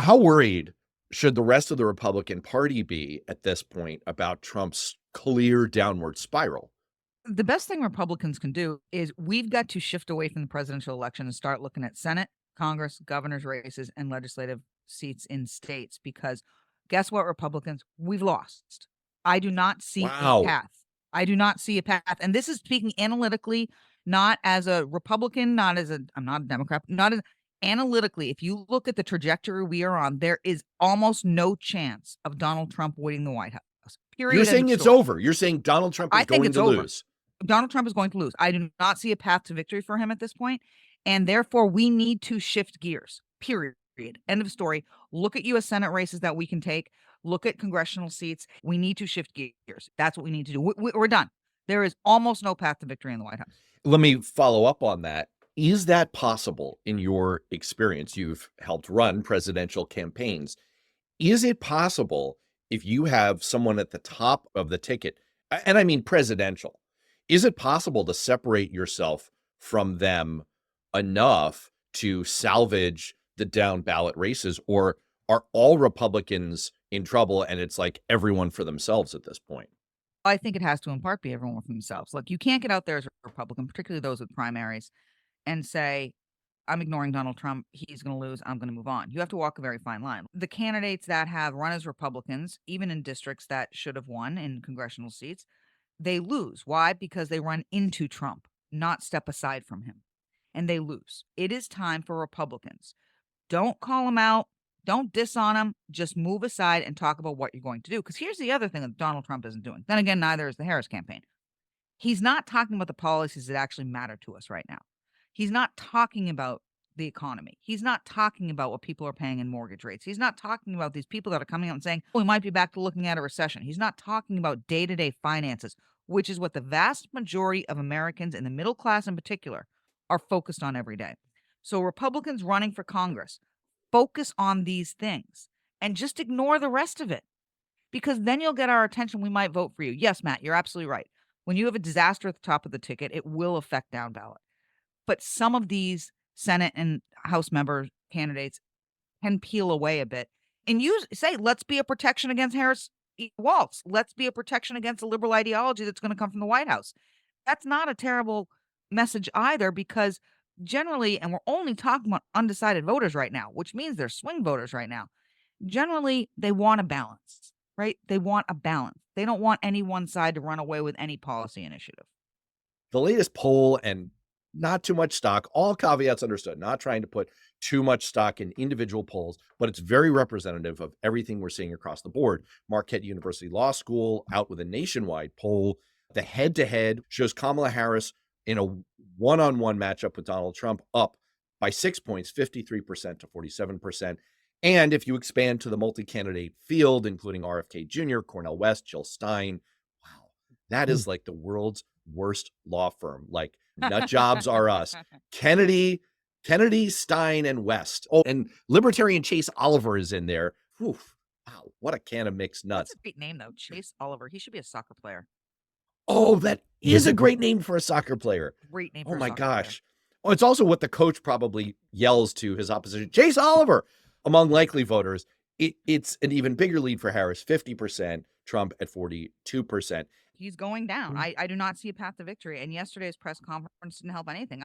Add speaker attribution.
Speaker 1: How worried should the rest of the Republican Party be at this point about Trump's clear downward spiral?
Speaker 2: The best thing Republicans can do is we've got to shift away from the presidential election and start looking at Senate, Congress, governor's races, and legislative seats in states because guess what, Republicans? We've lost. I do not see a
Speaker 1: Wow.
Speaker 2: path. I do not see a path. And this is speaking analytically, not as a Republican, not as a, I'm not a Democrat, not as analytically. If you look at the trajectory we are on, there is almost no chance of Donald Trump winning the White House.
Speaker 1: You're
Speaker 2: Period. End
Speaker 1: saying
Speaker 2: of
Speaker 1: it's
Speaker 2: story.
Speaker 1: over. You're saying Donald Trump
Speaker 2: I
Speaker 1: is
Speaker 2: think
Speaker 1: going
Speaker 2: it's
Speaker 1: to
Speaker 2: over.
Speaker 1: lose.
Speaker 2: Donald Trump is going to lose. I do not see a path to victory for him at this point, and therefore we need to shift gears. Period. End of story. Look at U.S. Senate races that we can take. Look at congressional seats. We need to shift gears. That's what we need to do. We're done. There is almost no path to victory in the White House.
Speaker 1: Let me follow up on that. Is that possible in your experience? You've helped run presidential campaigns. Is it possible if you have someone at the top of the ticket, and I mean presidential, is it possible to separate yourself from them enough to salvage the down ballot races? Or are all Republicans in trouble and it's like everyone for themselves at this point?
Speaker 2: I think it has to in part be everyone for themselves. Look, you can't get out there as a Republican, particularly those with primaries, and say, I'm ignoring Donald Trump. He's going to lose. I'm going to move on. You have to walk a very fine line. The candidates that have run as Republicans, even in districts that should have won in congressional seats, they lose. Why? Because they run into Trump, not step aside from him. And they lose. It is time for Republicans. Don't call him out. Don't diss on him. Just move aside and talk about what you're going to do. Because here's the other thing that Donald Trump isn't doing. Then again, neither is the Harris campaign. He's not talking about the policies that actually matter to us right now. He's not talking about the economy. He's not talking about what people are paying in mortgage rates. He's not talking about these people that are coming out and saying, oh, we might be back to looking at a recession. He's not talking about day to day finances, which is what the vast majority of Americans and the middle class in particular are focused on every day. So, Republicans running for Congress, focus on these things and just ignore the rest of it because then you'll get our attention. We might vote for you. Yes, Matt, you're absolutely right. When you have a disaster at the top of the ticket, it will affect down ballot. But some of these Senate and House member candidates can peel away a bit and use say, let's be a protection against Waltz. Let's be a protection against the liberal ideology that's going to come from the White House. That's not a terrible message either, because generally, and we're only talking about undecided voters right now, which means they're swing voters right now. Generally, they want a balance, right? They want a balance. They don't want any one side to run away with any policy initiative.
Speaker 1: The latest poll, and not too much stock, all caveats understood, not trying to put too much stock in individual polls, but it's very representative of everything we're seeing across the board. Marquette University Law School out with a nationwide poll. The head to head shows Kamala Harris in a one on one matchup with Donald Trump up by 6 points, 53% to 47%. And if you expand to the multi candidate field, including RFK Jr., Cornel West, Jill Stein, wow, that is like the world's worst law firm. Like nut jobs are us. Kennedy, Stein, and West. Oh, and Libertarian Chase Oliver is in there. Whew, wow, what a can of mixed
Speaker 2: That's
Speaker 1: nuts.
Speaker 2: a great name, though. Chase Oliver. He should be a soccer player.
Speaker 1: Oh, that is a great name for a soccer player.
Speaker 2: Great name
Speaker 1: Oh
Speaker 2: for a
Speaker 1: my
Speaker 2: soccer player.
Speaker 1: gosh. Oh, it's also what the coach probably yells to his opposition, Chase Oliver, among likely voters. It's an even bigger lead for Harris, 50%, Trump at 42%.
Speaker 2: He's going down. I do not see a path to victory. And yesterday's press conference didn't help anything.